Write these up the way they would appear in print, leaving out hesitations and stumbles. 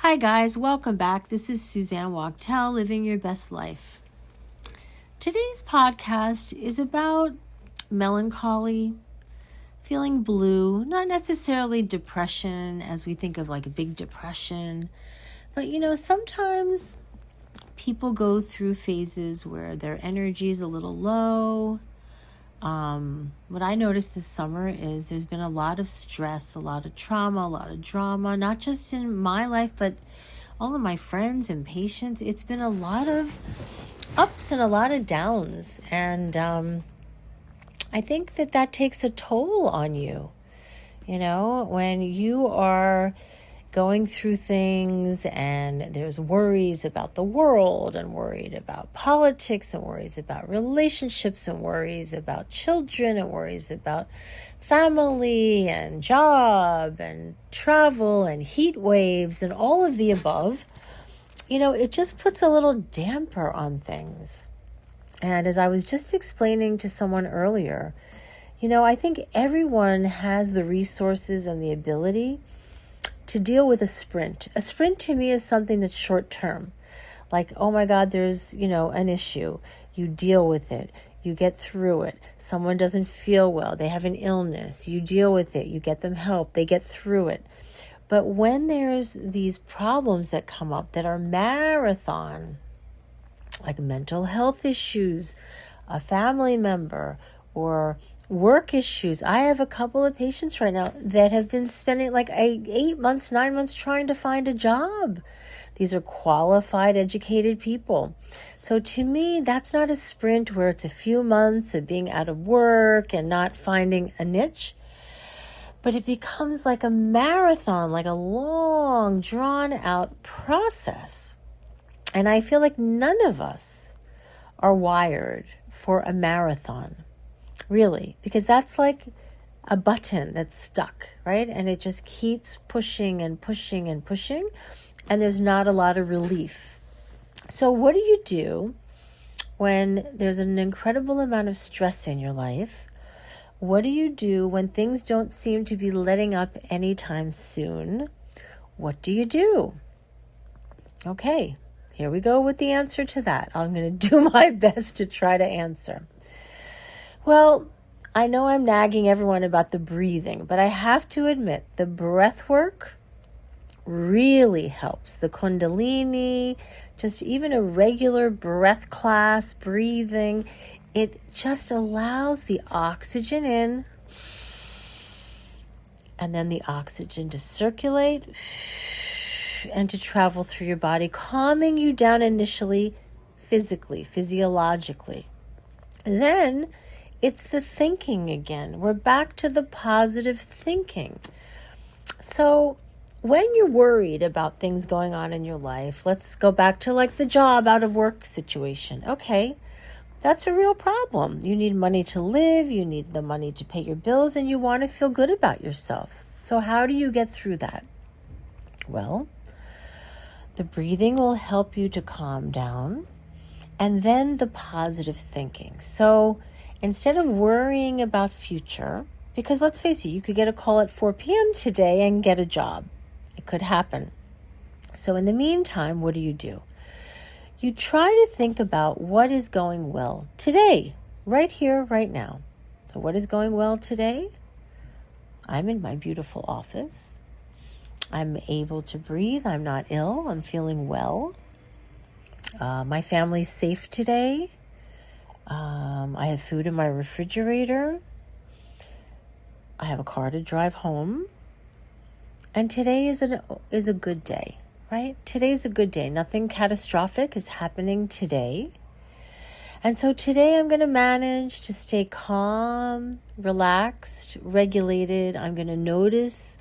Hi guys, welcome back. This is Suzanne Wachtel, Living Your Best Life. Today's podcast is about melancholy, feeling blue, not necessarily depression as we think of like a big depression, but sometimes people go through phases where their energy is a little low. What I noticed this summer is there's been a lot of stress, a lot of trauma, a lot of drama, not just in my life, but all of my friends and patients. It's been a lot of ups and a lot of downs. And I think that takes a toll on you. When you are going through things and there's worries about the world and worried about politics and worries about relationships and worries about children and worries about family and job and travel and heat waves and all of the above, it just puts a little damper on things. And as I was just explaining to someone earlier, I think everyone has the resources and the ability to deal with a sprint. A sprint to me is something that's short term. Like, oh my God, there's, an issue. You deal with it. You get through it. Someone doesn't feel well. They have an illness. You deal with it. You get them help. They get through it. But when there's these problems that come up that are marathon, like mental health issues, a family member, or work issues. I have a couple of patients right now that have been spending like 8 months, 9 months trying to find a job. These are qualified, educated people. So to me, that's not a sprint where it's a few months of being out of work and not finding a niche, but it becomes like a marathon, like a long, drawn out process. And I feel like none of us are wired for a marathon. Really, because that's like a button that's stuck, right? And it just keeps pushing and pushing and pushing, and there's not a lot of relief. So what do you do when there's an incredible amount of stress in your life? What do you do when things don't seem to be letting up anytime soon? What do you do? Okay, here we go with the answer to that. I'm going to do my best to try to answer. Well, I know I'm nagging everyone about the breathing, but I have to admit the breath work really helps. The Kundalini, just even a regular breath class, breathing, it just allows the oxygen in and then the oxygen to circulate and to travel through your body, calming you down initially physically, physiologically. And then it's the thinking again. We're back to the positive thinking. So when you're worried about things going on in your life, let's go back to like the job out of work situation. Okay, that's a real problem. You need money to live, you need the money to pay your bills, and you want to feel good about yourself. So how do you get through that? Well, the breathing will help you to calm down, and then the positive thinking. So instead of worrying about future, because let's face it, you could get a call at 4 p.m. today and get a job. It could happen. So in the meantime, what do? You try to think about what is going well today, right here, right now. So what is going well today? I'm in my beautiful office. I'm able to breathe. I'm not ill. I'm feeling well. My family's safe today. I have food in my refrigerator. I have a car to drive home. And today is a good day, right? Today's a good day. Nothing catastrophic is happening today. And so today I'm going to manage to stay calm, relaxed, regulated. I'm going to notice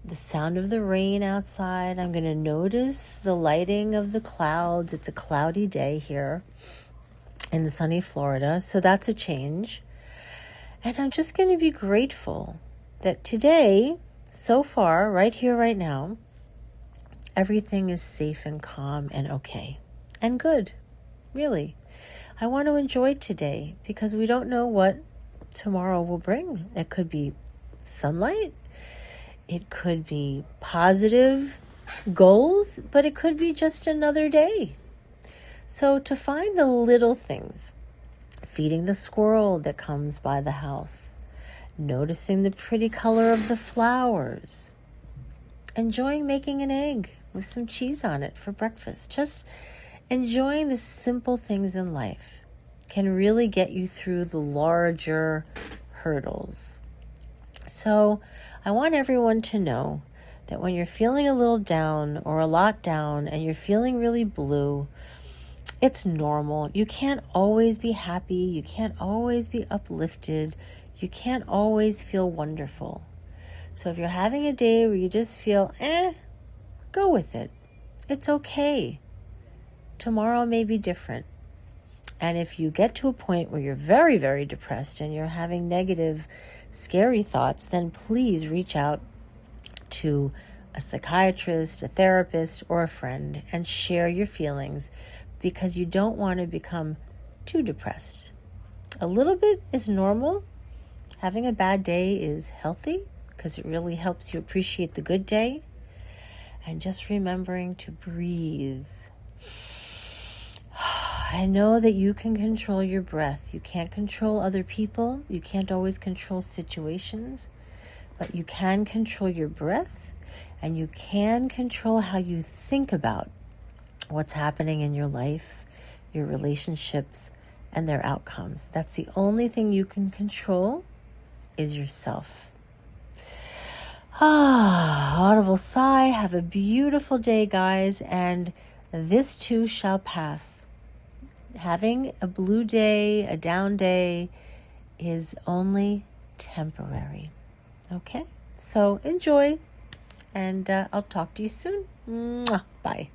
the sound of the rain outside. I'm going to notice the lighting of the clouds. It's a cloudy day here in sunny Florida, so that's a change. And I'm just going to be grateful that today, so far, right here, right now, everything is safe and calm and okay and good, really. I want to enjoy today because we don't know what tomorrow will bring. It could be sunlight. It could be positive goals, but it could be just another day. So to find the little things, feeding the squirrel that comes by the house, noticing the pretty color of the flowers, enjoying making an egg with some cheese on it for breakfast, just enjoying the simple things in life can really get you through the larger hurdles. So I want everyone to know that when you're feeling a little down or a lot down and you're feeling really blue, it's normal. You can't always be happy. You can't always be uplifted. You can't always feel wonderful. So if you're having a day where you just feel, go with it. It's okay. Tomorrow may be different. And if you get to a point where you're very, very depressed and you're having negative, scary thoughts, then please reach out to a psychiatrist, a therapist, or a friend and share your feelings, because you don't want to become too depressed. A little bit is normal. Having a bad day is healthy because it really helps you appreciate the good day. And just remembering to breathe. I know that you can control your breath. You can't control other people. You can't always control situations, but you can control your breath, and you can control how you think about what's happening in your life, your relationships, and their outcomes. That's the only thing you can control is yourself. Audible sigh. Have a beautiful day, guys, and this too shall pass. Having a blue day, a down day, is only temporary. Okay? So enjoy, and I'll talk to you soon. Mwah. Bye.